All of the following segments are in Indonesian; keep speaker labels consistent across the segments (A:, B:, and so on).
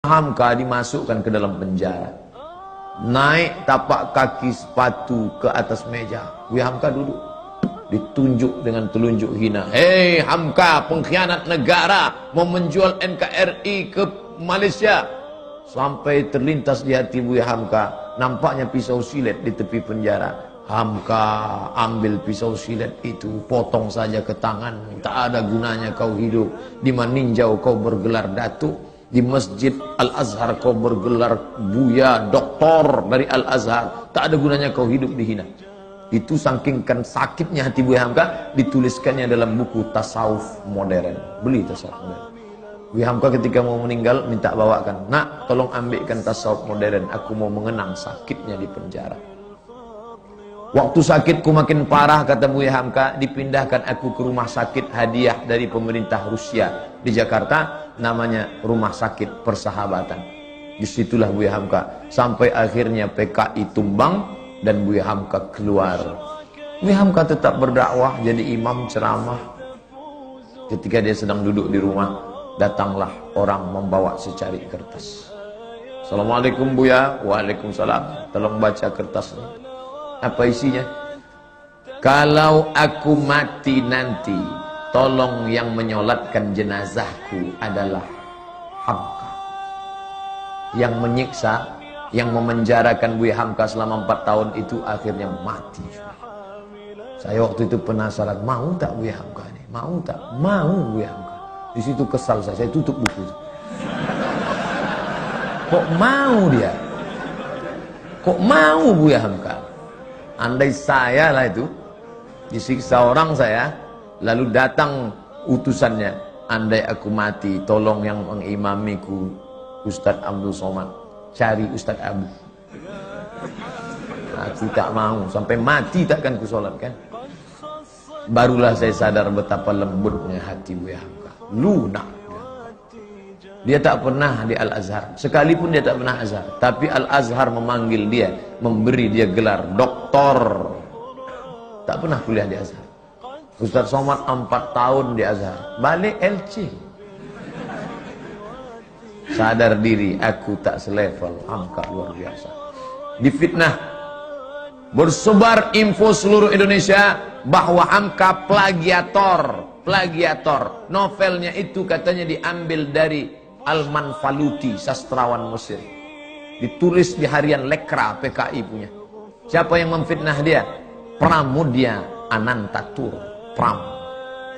A: Hamka dimasukkan ke dalam penjara. Naik tapak kaki sepatu ke atas meja. Buya Hamka duduk. Ditunjuk dengan telunjuk hina. Hei Hamka, pengkhianat negara, mau menjual NKRI ke Malaysia. Sampai terlintas di hati Buya Hamka, nampaknya pisau silet di tepi penjara. Hamka ambil pisau silet itu, potong saja ke tangan. Tak ada gunanya kau hidup. Di Maninjau kau bergelar datuk, di Masjid Al-Azhar kau bergelar Buya Doktor dari Al-Azhar. Tak ada gunanya kau hidup dihina. Itu saking sakitnya hati Buya Hamka, dituliskannya dalam buku Tasawuf Modern. Beli Tasawuf Modern. Buya Hamka ketika mau meninggal minta bawakan, nak tolong ambilkan Tasawuf Modern, aku mau mengenang sakitnya di penjara. Waktu sakitku makin parah, kata Buya Hamka, dipindahkan aku ke rumah sakit hadiah dari pemerintah Rusia di Jakarta, namanya Rumah Sakit Persahabatan. Disitulah Buya Hamka sampai akhirnya PKI tumbang dan Buya Hamka keluar. Buya Hamka tetap berdakwah, jadi imam ceramah. Ketika dia sedang duduk di rumah, datanglah orang membawa secari kertas. Assalamualaikum Buya. Waalaikumsalam. Tolong baca kertasnya. Apa isinya? Kalau aku mati nanti, tolong yang menyolatkan jenazahku adalah Hamka. Yang menyiksa, yang memenjarakan Buya Hamka selama 4 tahun itu akhirnya mati. Saya waktu itu penasaran, mau tak Buya Hamka ini? Mau tak? Mau Buya Hamka. Di situ kesal saya tutup buku itu. Kok mau dia? Kok mau Buya Hamka? Andai saya lah itu disiksa orang saya, lalu datang utusannya, andai aku mati, tolong yang mengimamiku Ustadz Abdul Somad, cari Ustadz Abu. Aku tak mau, sampai mati takkan kusolatkan. Barulah saya sadar betapa lembutnya hati Buya Hamka, lunak. Dia tak pernah di Al-Azhar, sekalipun dia tak pernah Azhar, tapi Al-Azhar memanggil dia, memberi dia gelar doktor. Tak pernah kuliah di Azhar. Ustadz Somad 4 tahun di Azhar, balik LC. Sadar diri, aku tak selevel. Hamka luar biasa. Difitnah, bersebar info seluruh Indonesia bahwa Hamka plagiator. Novelnya itu katanya diambil dari Al-Manfaluti, sastrawan Mesir. Ditulis di harian Lekra PKI punya. Siapa yang memfitnah dia? Pramudia Anantatur, Pram.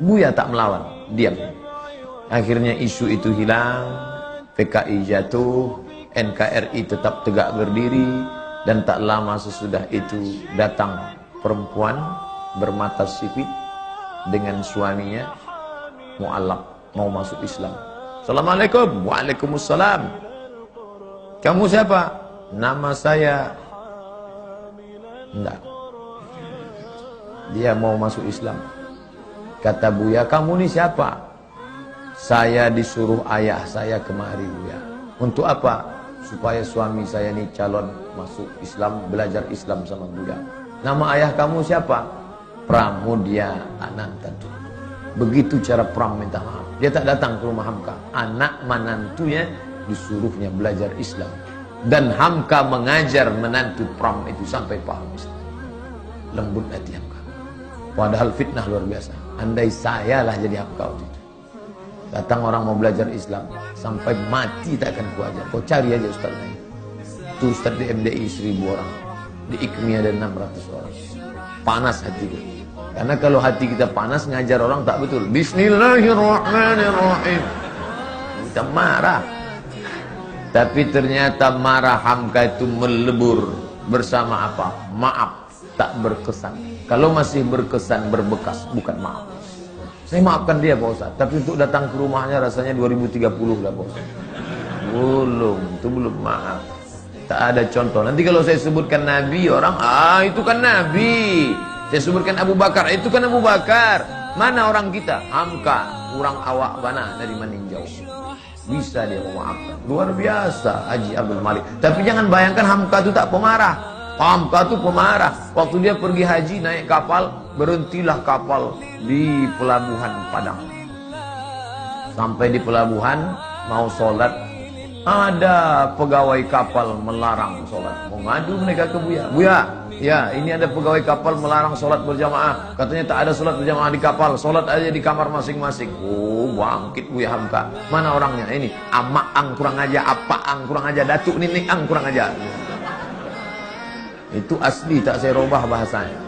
A: Buya tak melawan, diam. Akhirnya isu itu hilang, PKI jatuh, NKRI tetap tegak berdiri, dan tak lama sesudah itu datang perempuan bermata sipit dengan suaminya mu'alaf, mau masuk Islam. Assalamualaikum. Waalaikumsalam. Kamu siapa? Nama saya. Enggak. Dia mau masuk Islam. Kata Buya, kamu ni siapa? Saya disuruh ayah saya kemari Buya. Untuk apa? Supaya suami saya ni calon masuk Islam, belajar Islam sama Buya. Nama ayah kamu siapa? Pramudia Anantatur. Begitu cara Pram minta maaf. Dia tak datang ke rumah Hamka. Anak menantunya disuruhnya belajar Islam. Dan Hamka mengajar menantu Pram itu sampai paham Islam. Lembut hati Hamka. Padahal fitnah luar biasa. Andai saya lah jadi Hamka waktu itu. Datang orang mau belajar Islam, sampai mati tak akan kuajar. Kau cari aja Ustaz lain. Itu Ustaz di MDI 1000 orang. Di IKMI ada 600 orang. Panas hatiku. Karena kalau hati kita panas, ngajar orang tak betul. Bismillahirrahmanirrahim. Kita marah. Tapi ternyata marah Hamka itu melebur. Bersama apa? Maaf. Tak berkesan. Kalau masih berkesan, berbekas, bukan maaf. Saya maafkan dia Pak Ustaz. Tapi untuk datang ke rumahnya rasanya 2030 lah Pak Ustaz. Belum. Itu belum maaf. Tak ada contoh. Nanti kalau saya sebutkan Nabi, orang, itu kan Nabi. Saya sebutkan Abu Bakar, itu kan Abu Bakar. Mana orang kita? Hamka, orang awak bana dari Maninjau. Bisa dia memaafkan. Luar biasa Haji Abdul Malik. Tapi jangan bayangkan Hamka itu tak pemarah. Hamka itu pemarah. Waktu dia pergi haji naik kapal, berhentilah kapal di pelabuhan Padang. Sampai di pelabuhan, mau sholat, Ada pegawai kapal melarang sholat. Mau ngadu mereka ke Buya. Buya, ya ini ada pegawai kapal melarang sholat berjamaah. Katanya tak ada sholat berjamaah di kapal. Sholat aja di kamar masing-masing. Oh, bangkit Buya Hamka. Mana orangnya? Ini Amak Ang kurang aja, Apa Ang kurang aja, Datuk Ninik Ang kurang aja. Itu asli, tak saya robah bahasanya.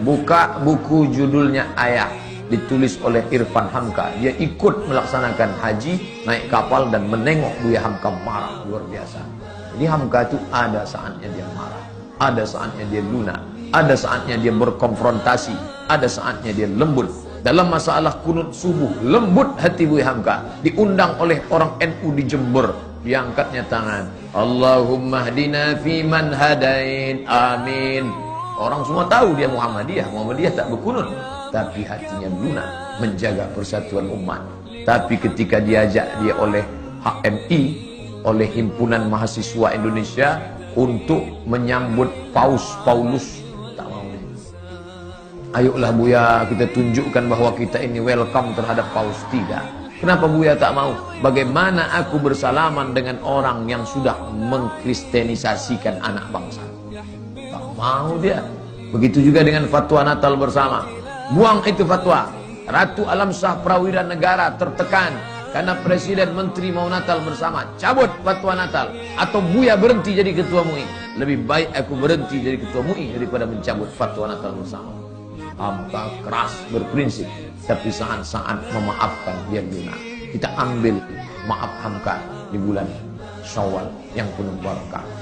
A: Buka buku judulnya Ayah, ditulis oleh Irfan Hamka. Dia ikut melaksanakan haji, naik kapal dan menengok Buya Hamka marah luar biasa. Jadi Hamka itu ada saatnya dia marah, ada saatnya dia lunak, ada saatnya dia berkonfrontasi, ada saatnya dia lembut. Dalam masalah kunut subuh, lembut hati Buya Hamka. Diundang oleh orang NU di Jember, diangkatnya tangan, Allahumma hdina fiman hadain, amin. Orang semua tahu dia Muhammadiyah tak berkunut, tapi hatinya lunak menjaga persatuan umat. Tapi ketika diajak dia oleh HMI, oleh Himpunan Mahasiswa Indonesia untuk menyambut Paus Paulus, tak mau. Ayolah Buya, kita tunjukkan bahwa kita ini welcome terhadap Paus. Tidak. Kenapa Buya tak mau? Bagaimana aku bersalaman dengan orang yang sudah mengkristenisasikan anak bangsa? Tak mau dia. Begitu juga dengan fatwa Natal bersama. Buang itu fatwa. Ratu Alam Shah Prawira Negara tertekan karena presiden menteri mau Natal bersama. Cabut fatwa Natal. Atau Buya berhenti jadi ketua MUI. Lebih baik aku berhenti jadi ketua MUI daripada mencabut fatwa Natal bersama. Hamka keras berprinsip, tapi saat-saat memaafkan dia lunak. Kita ambil maaf Hamka di bulan Syawal yang penuh barakah.